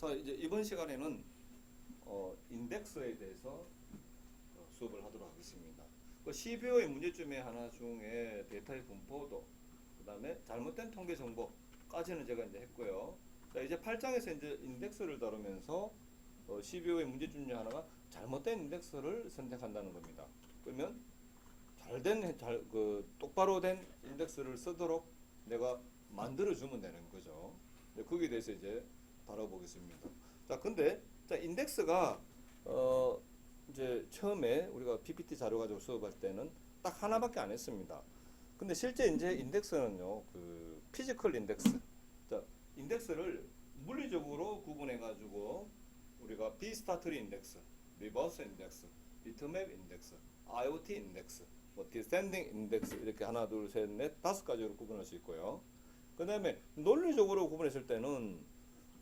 자, 이제 이번 시간에는 인덱스에 대해서 수업을 하도록 하겠습니다. 그 CBO의 문제점의 하나 중에 데이터의 분포도, 그 다음에 잘못된 통계 정보까지는 제가 이제 했고요. 자, 이제 8장에서 이제 인덱스를 다루면서 CBO의 문제점 중 하나가 잘못된 인덱스를 선택한다는 겁니다. 그러면 똑바로 된 인덱스를 쓰도록 내가 만들어주면 되는 거죠. 거기에 대해서 이제 다뤄보겠습니다. 자, 근데 인덱스가 이제 처음에 우리가 PPT 자료 가지고 수업할 때는 딱 하나밖에 안 했습니다. 근데 실제 이제 인덱스는요, 그 피지컬 인덱스, 자, 인덱스를 물리적으로 구분해 가지고 우리가 비스타트리 인덱스, 리버스 인덱스, 비트맵 인덱스, IoT 인덱스, 뭐 디센딩 인덱스 이렇게 하나, 둘, 셋, 넷, 다섯 가지로 구분할 수 있고요. 그 다음에 논리적으로 구분했을 때는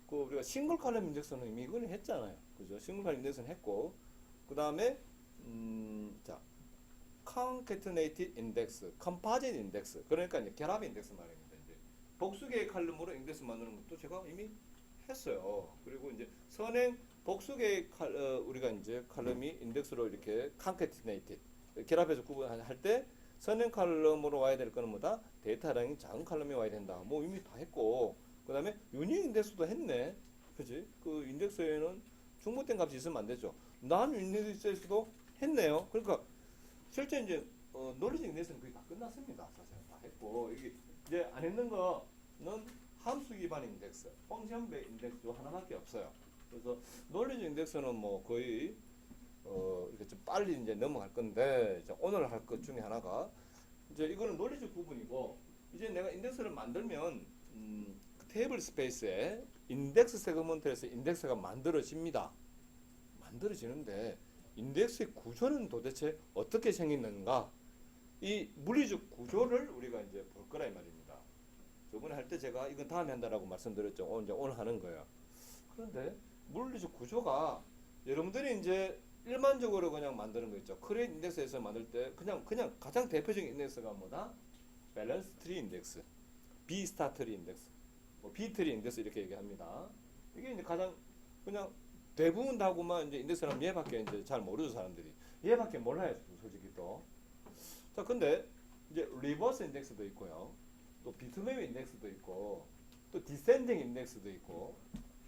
그 우리가 싱글 칼럼 인덱스는 이미 이거는 했잖아요. 그죠? 싱글 칼럼 인덱스는 했고, 그 다음에 자, concatenated index, composite index, 그러니까 이제 결합 인덱스 말입니다. 이제 복수개의 칼럼으로 인덱스 만드는 것도 제가 이미 했어요. 그리고 이제 선행 복수개의 우리가 이제 칼럼이 인덱스로 이렇게 concatenated 결합해서 구분할 때 선행 칼럼으로 와야 될 거는 뭐다? 데이터량이 작은 칼럼이 와야 된다. 뭐 이미 다 했고, 그 다음에 유닉 인덱스도 했네. 그지? 그 인덱스에는 중복된 값이 있으면 안 되죠. 난 유닉 인덱스도 했네요. 그러니까 실제 이제 노리지 인덱스는 거의 다 끝났습니다. 사실 다 했고, 이게 이제 안 했는 거는 함수 기반 인덱스, 펑션 배 인덱스 하나밖에 없어요. 그래서 노리지 인덱스는 뭐 거의 이렇게 좀 빨리 이제 넘어갈 건데, 이제 오늘 할 것 중에 하나가 이제 이거는 논리적 부분이고, 이제 내가 인덱스를 만들면 그 테이블 스페이스에 인덱스 세그먼트에서 인덱스가 만들어집니다. 만들어지는데 인덱스의 구조는 도대체 어떻게 생겼는가? 이 물리적 구조를 우리가 이제 볼 거라 이 말입니다. 저번에 할 때 제가 이건 다음에 한다라고 말씀드렸죠. 이제 오늘 하는 거예요. 그런데 물리적 구조가 여러분들이 이제 일반적으로 그냥 만드는 거 있죠. 크리에이트 인덱스에서 만들 때 그냥 가장 대표적인 인덱스가 뭐다? 밸런스 트리 인덱스, B 스타 트리 인덱스, 뭐 B 트리 인덱스 이렇게 얘기합니다. 이게 이제 가장 그냥 대부분 다고만 이제 인덱스라면 얘밖에 이제 잘 모르죠, 사람들이. 얘밖에 몰라요, 솔직히 또. 자, 근데 이제 리버스 인덱스도 있고요. 또 비트맵 인덱스도 있고, 또 디센딩 인덱스도 있고,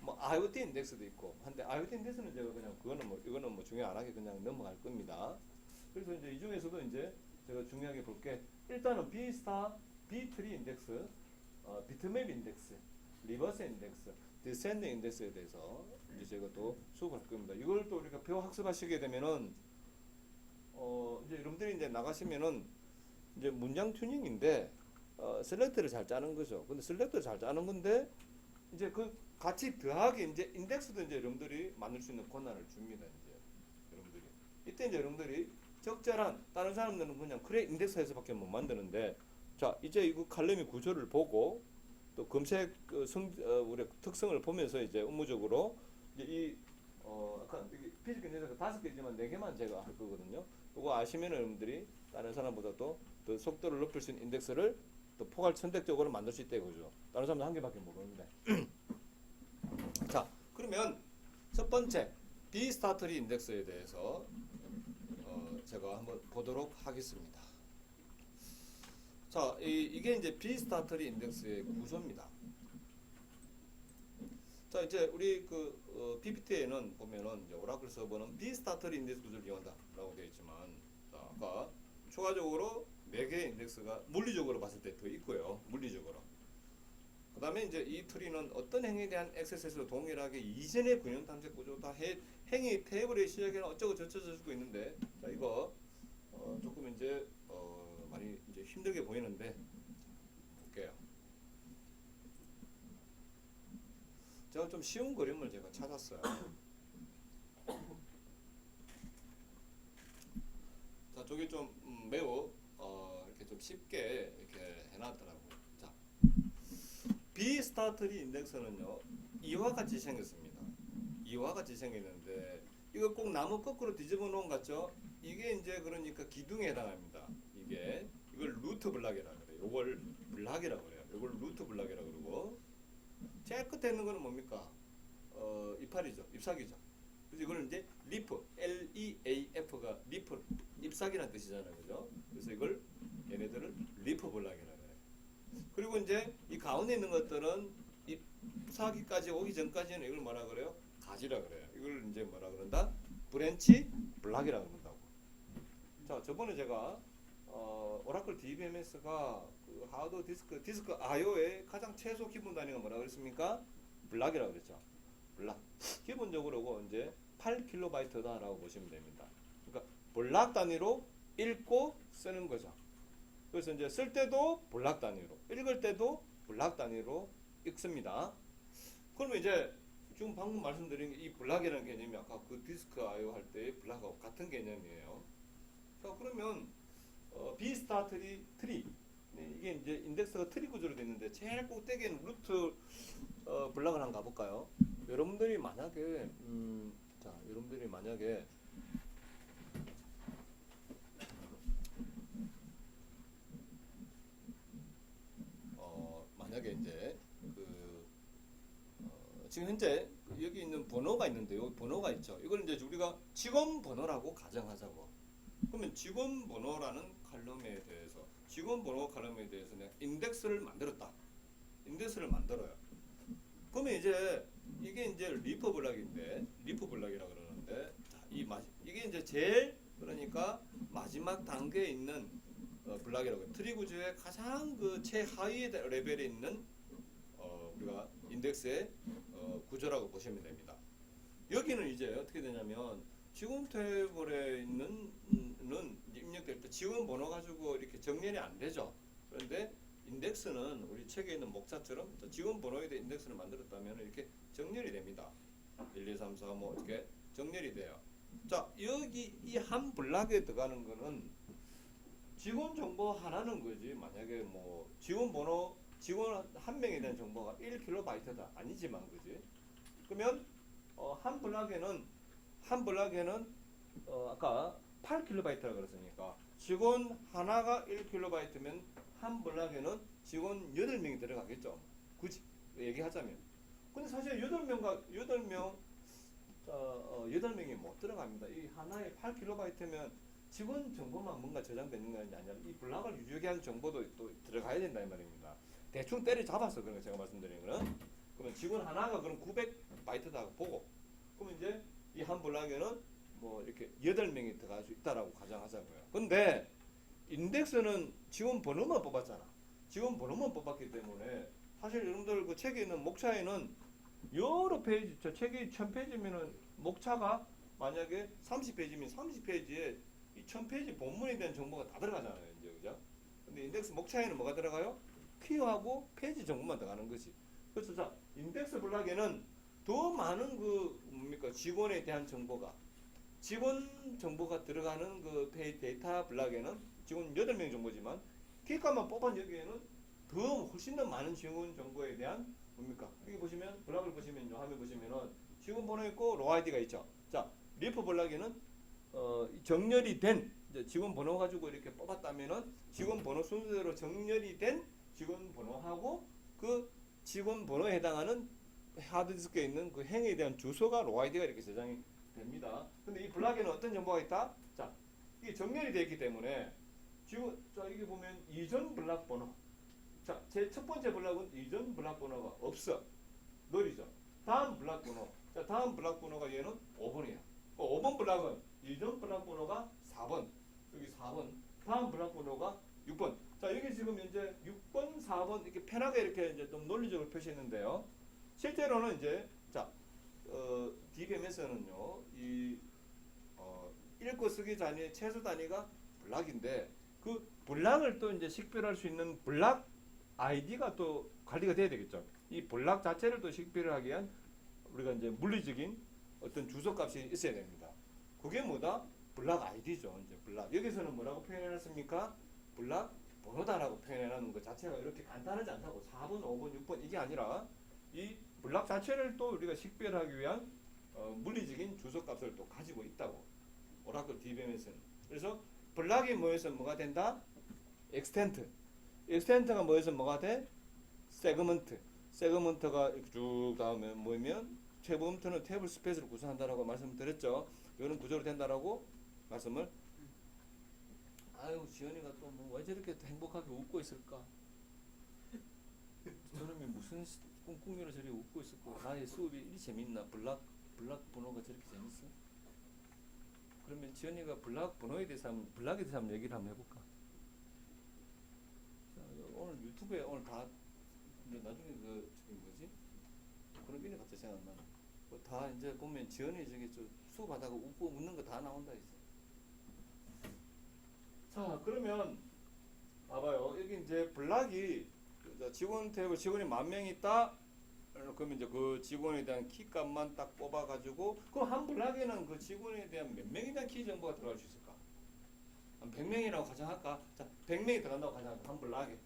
뭐 IoT 인덱스도 있고. 한데 IoT 인덱스는 제가 그냥 이거는 뭐 중요 안 하게 그냥 넘어갈 겁니다. 그래서 이제 이 중에서도 이제 제가 중요하게 볼 게 일단은 B스타, B3 인덱스, 비트맵 인덱스, 리버스 인덱스, 디센딩 인덱스에 대해서 이제 제가 또 수업할 겁니다. 이걸 또 우리가 표 학습하시게 되면은 이제 여러분들이 이제 나가시면은 이제 문장 튜닝인데 셀렉트를 잘 짜는 거죠. 근데 셀렉트를 잘 짜는 건데 이제 그 같이 더하기 이제 인덱스도 이제 여러분들이 만들 수 있는 권한을 줍니다. 이제 여러분들이 이때 이제 여러분들이 적절한 다른 사람들은 그냥 그래 인덱스에서밖에 못 만드는데, 자 이제 이거 칼럼의 구조를 보고 또 검색 우리 특성을 보면서 이제 업무적으로 이제 이 아까 피지컬 인덱스가 5개지만 4개만 제가 할 거거든요. 그거 아시면 여러분들이 다른 사람보다도 더 속도를 높일 수 있는 인덱스를 또 포괄 선택적으로 만들 수 있다 이거죠. 다른 사람들 한 개밖에 모르는데. 자, 그러면 첫 번째 비스타트리 인덱스에 대해서 제가 한번 보도록 하겠습니다. 자, 이게 이제 비스타트리 인덱스의 구조입니다. 자, 이제 우리 그 PPT에는 보면은 이제 오라클 서버는 비스타트리 인덱스 구조를 이용한다라고 되어 있지만, 자, 아까 추가적으로 4개의 인덱스가 물리적으로 봤을 때 더 있고요. 물리적으로. 그 다음에 이제 이 트리는 어떤 행위에 대한 액세스에서 동일하게 이전의 근형 탐색 구조 다 행위 테이블의 시작에는 어쩌고 저쩌고 주고 있는데, 자 이거 조금 이제 많이 이제 힘들게 보이는데 볼게요. 제가 좀 쉬운 그림을 제가 찾았어요. 자, 저게 좀 매우 이렇게 좀 쉽게 이렇게 해놨더라고요. 자, 비스타트리 인덱스는요 이와 같이 생겼습니다. 이와 같이 생겼는데 이거 꼭 나무 거꾸로 뒤집어 놓은 것 같죠? 이게 이제 그러니까 기둥에 해당합니다. 이걸 루트 블락이라고 그래요. 이걸 블락이라고 그래요. 이걸 루트 블락이라고 그러고, 제일 끝에 있는 거는 뭡니까? 이파리죠. 잎사귀죠. 그래서 이거는 이제 리프, L-E-A-F가 리프, 잎사귀라는 뜻이잖아요. 그죠? 그래서 이걸 얘네들을 리프 볼락이라고 해요. 그리고 이제 이 가운데 있는 것들은 잎사귀까지 오기 전까지는 이걸 뭐라 그래요? 가지라 그래요. 이걸 이제 뭐라 그런다? 브랜치 블락이라고 그런다고. 자, 저번에 제가 오라클 DBMS가 그 하드 디스크 I/O의 가장 최소 기본 단위가 뭐라 그랬습니까? 블락이라고 그랬죠. 블락. 기본적으로 이제 8kb다라고 보시면 됩니다. 그러니까 블락 단위로 읽고 쓰는 거죠. 그래서 이제 쓸 때도 블락 단위로, 읽을 때도 블락 단위로 읽습니다. 그러면 이제 지금 방금 말씀드린 이 블락이라는 개념이 아까 그 디스크 I/O 할 때의 블락하고 같은 개념이에요. 자, 그러면 B 스타트 트리, 네, 이게 이제 인덱스가 트리 구조로 되어 있는데 제일 꼭대기에는 루트 블락을 한번 가볼까요? 여러분들이 만약에 만약에 이제 지금 현재 여기 있는 번호가 있는데 여기 번호가 있죠. 이걸 이제 우리가 직원 번호라고 가정하자고. 그러면 직원 번호라는 칼럼에 대해서 내가 인덱스를 만들었다. 인덱스를 만들어요. 그러면 이제 이게 이제 리프 블락인데 리프 블락이라고 그러는데 자, 이게 이제 제일 그러니까 마지막 단계에 있는 블락이라고 해요. 트리 구조의 가장 그 최하위 레벨에 있는 우리가 인덱스의 구조라고 보시면 됩니다. 여기는 이제 어떻게 되냐면 직원 테이블에 있는 입력될 때 직원 번호 가지고 이렇게 정렬이 안 되죠. 그런데 인덱스는 우리 책에 있는 목차처럼 직원 번호에 대한 인덱스를 만들었다면 이렇게 정렬이 됩니다. 1, 2, 3, 4, 뭐 이렇게 정렬이 돼요. 자, 여기 이 한 블락에 들어가는 거는 직원 정보 하나는 거지. 만약에 뭐 직원 번호 직원 한 명에 대한 정보가 1kb다 아니지만 그지. 그러면 한 블락에는 아까 8kb라고 그랬으니까 직원 하나가 1kb면 한 블락에는 직원 8명이 들어가겠죠. 굳이 얘기하자면. 근데 사실 8명이 못 들어갑니다. 이 하나에 8kb면 직원 정보만 뭔가 저장되는 게 아니라 이 블락을 유지하게 하는 정보도 또 들어가야 된다 이 말입니다. 대충 때려 잡아서 그런 거 제가 말씀드리는 거는 그러면 직원 하나가 그럼 900바이트다 보고 그러면 이제 이 한 블락에는 뭐 이렇게 8명이 들어갈 수 있다라고 가정하자고요. 근데 인덱스는 직원 번호만 뽑았잖아. 직원 번호만 뽑았기 때문에 사실 여러분들 그 책에 있는 목차에는 여러 페이지, 저 책이 1000페이지면은 목차가 만약에 30페이지면 30페이지에 이 1000페이지 본문에 대한 정보가 다 들어가잖아요. 이제 그죠? 근데 인덱스 목차에는 뭐가 들어가요? 키워하고 페이지 정보만 들어가는 거지. 그래서 자, 인덱스 블락에는 더 많은 직원에 대한 직원 정보가 들어가는 그 데이터 블락에는 직원 8명 정보지만 키값만 뽑은 여기에는 훨씬 더 많은 직원 정보에 대한 여기 보시면 블락을 보시면요. 화면 보시면은 직원 번호 있고 로 아이디가 있죠. 자, 리프 블락에는 정렬이 된 직원 번호 가지고 이렇게 뽑았다면은 직원 번호 순서대로 정렬이 된 직원 번호하고 그 직원 번호에 해당하는 하드디스크에 있는 그 행에 대한 주소가 로 아이디가 이렇게 저장이 됩니다. 근데 이 블락에는 어떤 정보가 있다? 자, 이게 정렬이 되어 있기 때문에 자, 이게 보면 이전 블락 번호. 자, 제 첫 번째 블락은 이전 블락 번호가 없어. 느리죠. 다음 블락 번호. 자, 다음 블락 번호가 얘는 5번이야. 5번 블락은 이전 블락 번호가 4번. 여기 4번. 다음 블락 번호가 6번. 자, 여기 지금 현재 6번, 4번 이렇게 편하게 이렇게 이제 좀 논리적으로 표시했는데요. 실제로는 이제 자, DBMS는요, 읽고 쓰기 단위 최소 단위가 블락인데 그 블락을 또 이제 식별할 수 있는 블락 아이디가 또 관리가 돼야 되겠죠. 이 블락 자체를 또 식별을 하기 위한 우리가 이제 물리적인 어떤 주소값이 있어야 됩니다. 그게 뭐다? 블락 아이디죠. 이제 블락. 여기서는 뭐라고 표현해놨습니까? 블락 번호다라고 표현해놓은 것 자체가 이렇게 간단하지 않다고 4번, 5번, 6번 이게 아니라 이 블락 자체를 또 우리가 식별하기 위한 물리적인 주소값을 또 가지고 있다고. 오라클 DBMS는. 그래서 블락이 뭐에서 뭐가 된다? 엑스텐트. 엑스텐트가 뭐에서 뭐가 돼? 세그먼트. 세그먼트가 쭉 다음에 뭐면 최범트는 테이블 스페이스를 구성한다라고 말씀드렸죠. 이런 구조로 된다라고 말씀을. 아유, 지연이가 또 뭐 왜 저렇게 또 행복하게 웃고 있을까? 저놈이 무슨 꿍꿍이로 저렇게 웃고 있었고, 나의 수업이 이리 재밌나? 블락 번호가 저렇게 재밌어? 그러면 지연이가 블락에 대해서 한번 얘기를 한번 해볼까? 자, 오늘 유튜브에 오늘 다 이제 나중에 그 저기 뭐지? 그런 게 갑자기 생각나. 다 이제 보면 지연이 저기 수업하다가 웃고 웃는 거 다 나온다 있어. 자, 그러면 봐봐요. 여기 이제 블락이 직원 탭을 직원이 10,000명 있다. 그러면 이제 그 직원에 대한 키 값만 딱 뽑아가지고 그럼 한 블락에는 그 직원에 대한 몇 명에 대한 키 정보가 들어갈 수 있을까? 한 100명이라고 가정할까? 자, 100명이 들어간다고 가정할까? 한 블락에.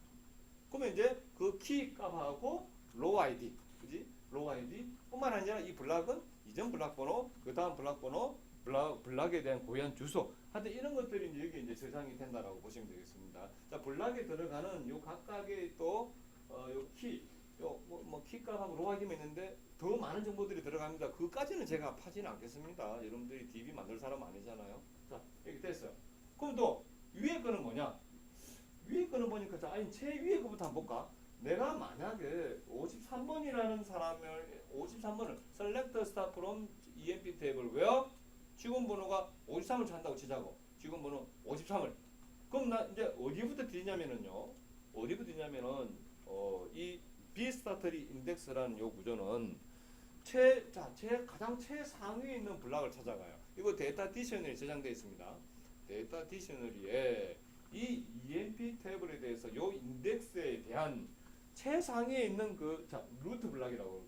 그러면 이제 그 키 값하고 로우 아이디, 그지? 로우 아이디 뿐만 아니라 이 블락은 이전 블락 번호, 그 다음 블락 번호, 블락에 대한 고유한 주소, 하여튼 이런 것들이 이제 여기 이제 저장이 된다라고 보시면 되겠습니다. 자, 블락에 들어가는 요 각각의 또 요 키, 뭐 키값하고 로우 아이디만 있는데 더 많은 정보들이 들어갑니다. 그까지는 제가 파지는 않겠습니다. 여러분들이 DB 만들 사람 아니잖아요. 자, 이렇게 됐어요. 그럼 또 위에 거는 뭐냐? 위에 거는 보니까 자, 아니 최위에 거부터 한번 볼까? 내가 만약에 53번이라는 사람을 53번을 select start from EMP 탭을 왜요? 직원 번호가 53을 찾는다고 치자고. 직원 번호 53을. 그럼 나 이제 어디부터 드리냐면은요. 어디부터 드리냐면은 이 비스타터리 인덱스라는 요 구조는 가장 최상위에 있는 블락을 찾아가요. 이거 데이터 디셔널이 저장되어 있습니다. 데이터 디셔널리에 이 EMP 테이블에 대해서 요 인덱스에 대한 최상위에 있는 루트 블락이라고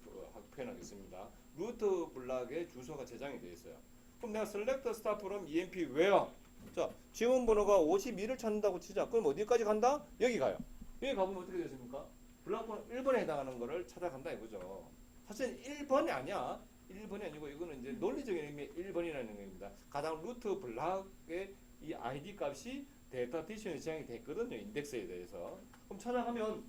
표현하겠습니다. 루트 블락의 주소가 저장이 되어 있어요. 그럼 내가 select start from EMP where? 자, 지원 번호가 52를 찾는다고 치자. 그럼 어디까지 간다? 여기 가요. 여기 가보면 어떻게 되십니까? 블락 번호 1번에 해당하는 거를 찾아간다 이거죠. 사실 1번이 아니야. 1번이 아니고 이거는 이제 논리적인 의미의 1번이라는 겁니다. 가장 루트 블락의 이 ID 값이 데이터 디션이 저장이 됐거든요. 인덱스에 대해서. 그럼 찾아가면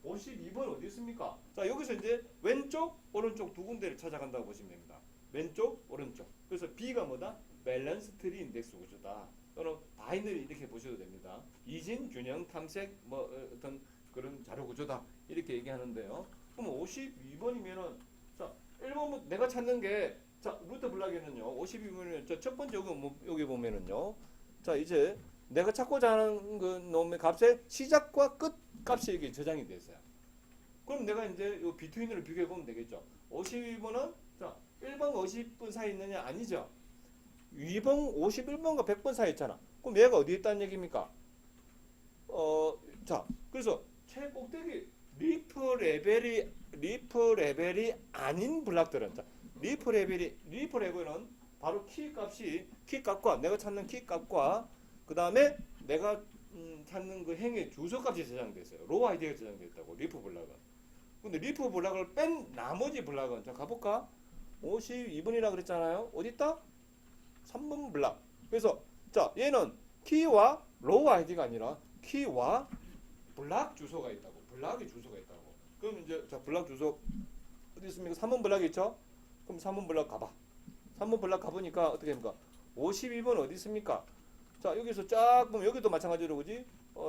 52번 어디 있습니까? 자, 여기서 이제 왼쪽, 오른쪽 두 군데를 찾아간다고 보시면 됩니다. 왼쪽, 오른쪽. 그래서 B가 뭐다? 밸런스 트리 인덱스 구조다. 또는 바이너리 이렇게 보셔도 됩니다. 이진, 균형, 탐색, 뭐 어떤 그런 자료 구조다. 이렇게 얘기하는데요. 그럼 52번이면은 자, 1번 내가 찾는 게 자, 루트 블락에는요. 52번은 첫 번째 여기 보면은요. 자, 이제 내가 찾고자 하는 그 놈의 값의 시작과 끝 값이 여기 저장이 돼 있어요. 그럼 내가 이제 이 비트윈을 비교해 보면 되겠죠. 52번은 자, 1번과 50번 사이 있느냐? 아니죠. 2번 51번과 100번 사이 있잖아. 그럼 얘가 어디에 있다는 얘기입니까? 자, 그래서 최꼭대기 리프 레벨이 아닌 블락들은 자, 리프 레벨은 바로 키 값과 내가 찾는 키 값과 그 다음에 내가 찾는 그 행의 주소 값이 저장되어 있어요. 로우 아이디가 저장되어 있다고 리프 블락은. 근데 리프 블락을 뺀 나머지 블락은 자 가볼까? 52번이라 그랬잖아요. 어디 있다? 3번 블락. 그래서 자 얘는 키와 로우 아이디가 아니라 키와 블락 주소가 있다고. 블락의 주소가 있다고. 그럼 이제 자 블락 주소 어디 있습니까? 3번 블락이 있죠? 그럼 3번 블락 가봐. 3번 블락 가보니까 어떻게 됩니까? 52번 어디 있습니까? 자 여기서 쫙 보면 여기도 마찬가지로 그지?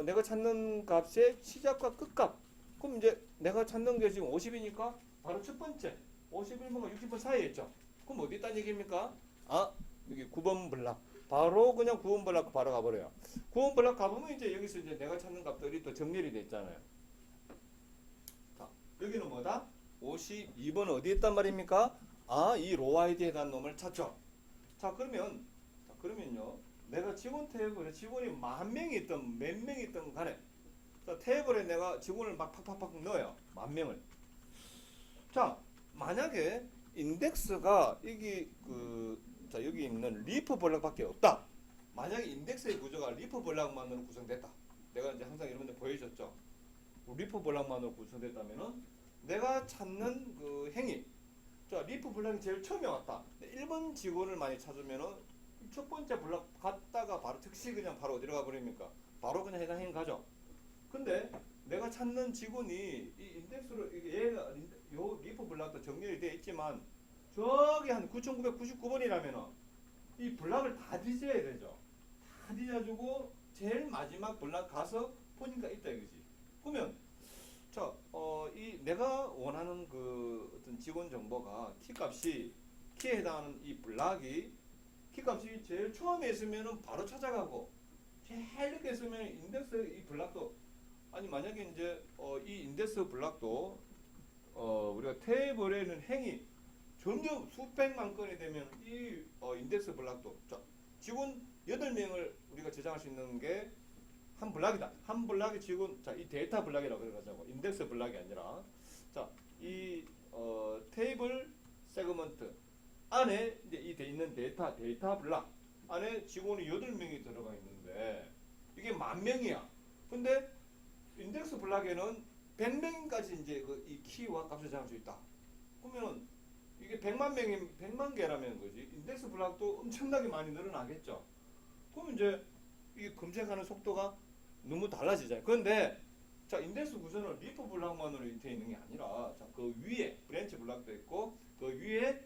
내가 찾는 값의 시작과 끝값. 그럼 이제 내가 찾는 게 지금 50이니까 바로 첫 번째 51번과 60번 사이에 있죠. 그럼 어디 있다는 얘기입니까? 아 여기 9번 블락. 바로 그냥 9번 블락 바로 가버려요. 9번 블락 가보면 이제 여기서 이제 내가 찾는 값들이 또 정렬이 돼 있잖아요. 자 여기는 뭐다? 52번 어디에 있단 말입니까? 아 이 로우 아이디에 대한 놈을 찾죠. 자 그러면요. 내가 직원 테이블에 직원이 10,000명이 있던 몇 명이 있던 간에 자, 테이블에 내가 직원을 막 팍팍팍 넣어요. 10,000명을. 자, 만약에 인덱스가 자, 여기 있는 리프 블락밖에 없다. 만약에 인덱스의 구조가 리프 블락만으로 구성됐다. 내가 이제 항상 여러분들 보여줬죠. 리프 블락만으로 구성됐다면은 내가 찾는 그 행위. 자, 리프 블락이 제일 처음에 왔다. 1번 직원을 많이 찾으면은 첫 번째 블락 갔다가 바로 즉시 그냥 바로 어디로 가버립니까? 바로 그냥 해당 행위 가죠. 근데 내가 찾는 직원이 이 인덱스로 얘가 요 리프 블락도 정렬이 되어 있지만 저기 한 9999번이라면은 이 블락을 다 뒤져야 되죠. 다 뒤져주고 제일 마지막 블락 가서 보니까 있다 이거지. 그러면 자, 이 내가 원하는 그 어떤 직원 정보가 키에 해당하는 이 블락이 키값이 제일 처음에 있으면은 바로 찾아가고 제일 늦게 있으면 인덱스 이 블락도 아니 만약에 이제 이 인덱스 블락도 우리가 테이블에는 행이 점점 수백만 건이 되면 이 인덱스 블락도 자, 직원 8명을 우리가 저장할 수 있는 게 한 블락이다. 한 블락이 직원 이 데이터 블락이라고 그러자고. 인덱스 블락이 아니라 자, 이 테이블 세그먼트 안에 이제 이 돼 있는 데이터 블락 안에 직원이 8명이 들어가 있는데 이게 10,000명이야. 근데 인덱스 블락에는 100명까지 이제 이 키와 값을 저장할 수 있다. 그러면 이게 100만 개라면 거지. 인덱스 블락도 엄청나게 많이 늘어나겠죠. 그러면 이제 이 검색하는 속도가 너무 달라지잖아요. 그런데 자, 인덱스 구조는 리프 블락만으로 되어 있는 게 아니라 자, 그 위에 브랜치 블락도 있고 그 위에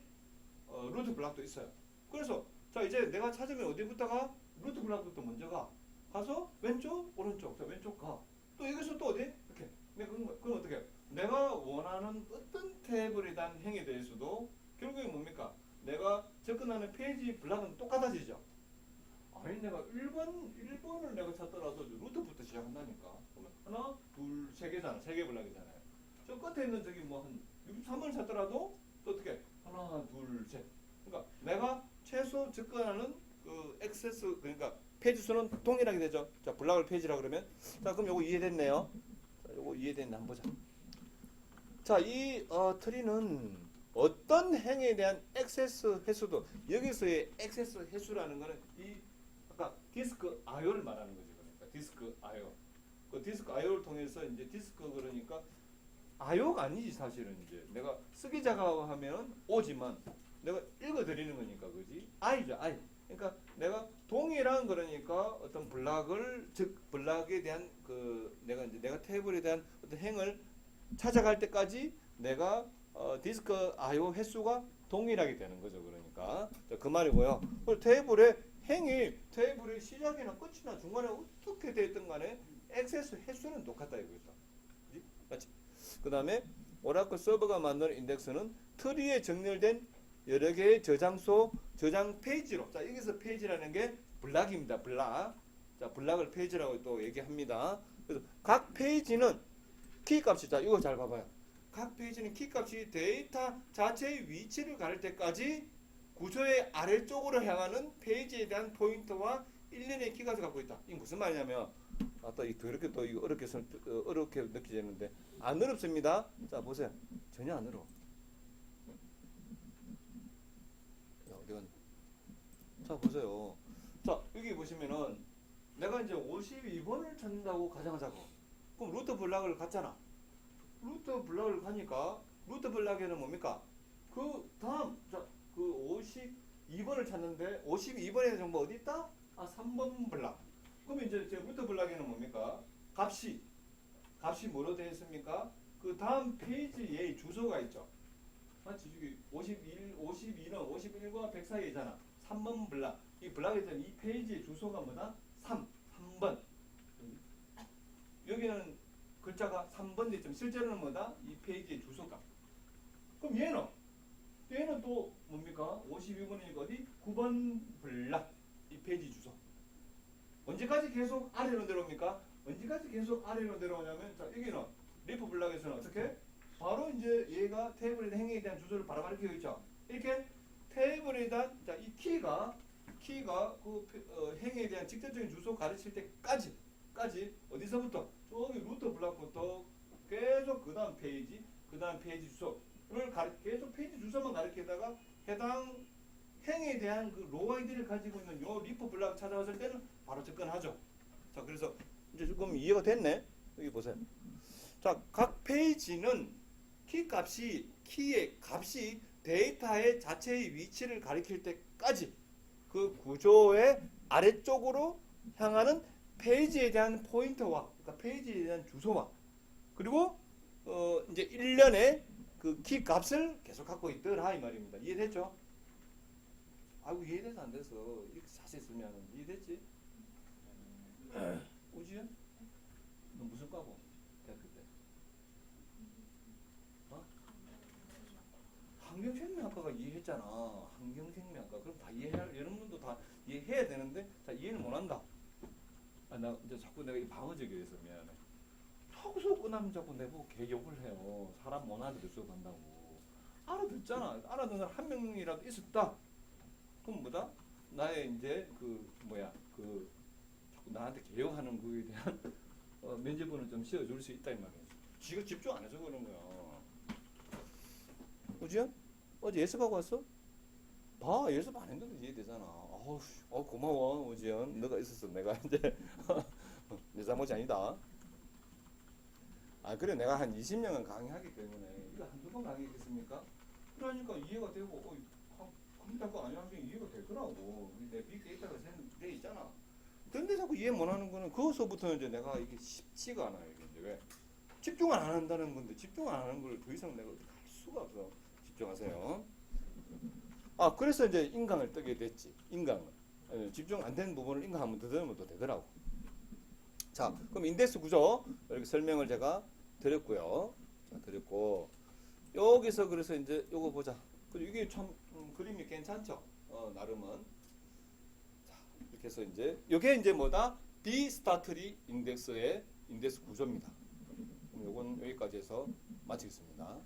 루트 블락도 있어요. 그래서 자, 이제 내가 찾으면 어디부터가 루트 블락부터 먼저 가서 왼쪽 오른쪽 자, 왼쪽 가. 또 여기서 또 어디 이렇게. 그럼 어떻게 해요? 내가 원하는 어떤 테이블에 대한 행에 대해서도 결국에 뭡니까? 내가 접근하는 페이지 블락은 똑같아지죠. 아니 내가 1번을 내가 찾더라도 루트부터 시작한다니까. 그러면 하나, 둘, 세 개잖아. 세 개 블락이잖아요. 저 끝에 있는 저기 뭐 한 63번을 찾더라도 또 어떻게? 하나, 둘, 셋. 그러니까 내가 최소 접근하는 그 액세스 그러니까 페이지 수는 동일하게 되죠. 자, 블락을 페이지라 그러면 자, 그럼 요거 이해됐네요. 자, 요거 이해됐나 한번 보자. 자, 이 트리는 어떤 행에 대한 액세스 횟수도 여기서의 액세스 횟수라는 거는 이 아까 디스크 IO를 말하는 거죠. 그러니까 디스크 IO. 그 디스크 IO를 통해서 이제 디스크 그러니까 IO가 아니지 사실은 이제 내가 쓰기 작업하면 O지만 내가 읽어 드리는 거니까 그지? I죠, I. 그러니까 내가 동일한 그러니까 어떤 블락을 즉 블락에 대한 그 내가 테이블에 대한 어떤 행을 찾아갈 때까지 내가 디스크 I/O 횟수가 동일하게 되는 거죠. 그러니까 그 말이고요. 테이블의 행이 테이블의 시작이나 끝이나 중간에 어떻게 되었든 간에 액세스 횟수는 똑같다 이거죠. 맞지? 그 다음에 오라클 서버가 만드는 인덱스는 트리에 정렬된 여러 개의 저장소, 저장 페이지로. 자, 여기서 페이지라는 게 블락입니다. 블락. 자, 블락을 페이지라고 또 얘기합니다. 그래서 각 페이지는 키값이 자, 이거 잘 봐봐요. 각 페이지는 키값이 데이터 자체의 위치를 가릴 때까지 구조의 아래쪽으로 향하는 페이지에 대한 포인트와 일련의 키값을 갖고 있다. 이게 무슨 말이냐면 또 이렇게 또 이거 어렵게 느껴지는데 안 어렵습니다. 자, 보세요. 전혀 안 어려워. 자, 보세요. 자, 여기 보시면은 내가 이제 52번을 찾는다고 가정하자고. 그럼 루트 블락을 갔잖아. 루트 블락을 가니까 루트 블락에는 뭡니까? 그 다음 그 52번을 찾는데 52번의 정보 어디 있다? 3번 블락. 그러면 이제 제 루트 블락에는 뭡니까? 값이 뭐로 되어 있습니까? 그 다음 페이지에 주소가 있죠. 마치 여기 52는 51과 100 사이잖아. 3번 블락. 이 블락에 대한 이 페이지의 주소가 뭐다? 3번. 여기는 글자가 3번 대점 실제로는 뭐다? 이 페이지의 주소값. 그럼 얘는 또 뭡니까? 52번이니까 어디? 9번 블락. 이 페이지 주소. 언제까지 계속 아래로 내려옵니까? 언제까지 계속 아래로 내려오냐면 자, 여기는 리프 블락에서는 어떻게? 바로 이제 얘가 테이블에 대한 행에 대한 주소를 바로 가리키고 있죠. 이렇게 테이블에 대한 자, 이 키가 그 행에 대한 직접적인 주소 가르칠 때까지 어디서부터 저기 루트 블락부터 계속 그 다음 페이지 주소를 계속 페이지 주소만 가리키다가 해당 행에 대한 그 로우 아이디를 가지고 있는 요 리프 블락 찾아왔을 때는 바로 접근하죠. 자, 그래서 이제 조금 이해가 됐네. 여기 보세요. 자, 각 페이지는 키의 값이 데이터의 자체의 위치를 가리킬 때까지 그 구조의 아래쪽으로 향하는 페이지에 대한 포인터와 그러니까 페이지에 대한 주소와 그리고 이제 일련의 그 그 키 값을 계속 갖고 있더라 이 말입니다. 이해됐죠? 아이고 이해돼서 안 돼서 이렇게 자세히 쓰면 이해됐지? 우지연? 너 무슨 과고? 대학교 때? 어? 환경생명학과가 이해했잖아. 환경생명학과 그럼 다 여러분도 다 이해해야 되는데 다 이해를 못한다. 아, 나 이제 자꾸 내가 이 방어적이 돼서 미안해. 자꾸 수업 끝나면 자꾸 내보고 개욕을 해요. 사람 못 알아듣게 수업한다고. 알아듣잖아. 알아듣는 사람 한 명이라도 있었다. 그럼 뭐다? 나의 이제 그 뭐야 그 자꾸 나한테 개욕하는 거에 대한 면제부는 좀 씌워줄 수 있다 이 말이야. 지가 집중 안 해서 그런 거야. 우지야? 어제 예습하고 왔어? 봐, 예습 안 했는데 이해되잖아. 어우, 고마워, 우지연. 너가 있었어. 내가 이제 내 잘못이 아니다. 아, 그래, 내가 한 20년은 강의하기 때문에 이거 한두 번 강의했겠습니까? 그러니까 이해가 되고, 컴퓨터 거 안녕하세요 이해가 되더라고. 내 빅데이터가 돼 있잖아. 근데 자꾸 이해 못하는 거는 그것서부터는 이제 내가 이게 쉽지가 않아요. 이게 이제 왜? 집중 안 한다는 건데 집중 안 하는 걸 더 이상 내가 어떻게 할 수가 없어. 집중하세요. 아, 그래서 이제 인강을 뜨게 됐지. 인강을. 집중 안 되는 부분을 인강 한번 더 들으면 또 되더라고. 자, 그럼 인덱스 구조 이렇게 설명을 제가 드렸고요. 자, 드렸고 여기서 그래서 이제 요거 보자. 그리고 이게 참 그림이 괜찮죠? 나름은. 자, 이렇게 해서 이제 요게 이제 뭐다? 비스타트리 인덱스의 인덱스 구조입니다. 그럼 요건 여기까지 해서 마치겠습니다.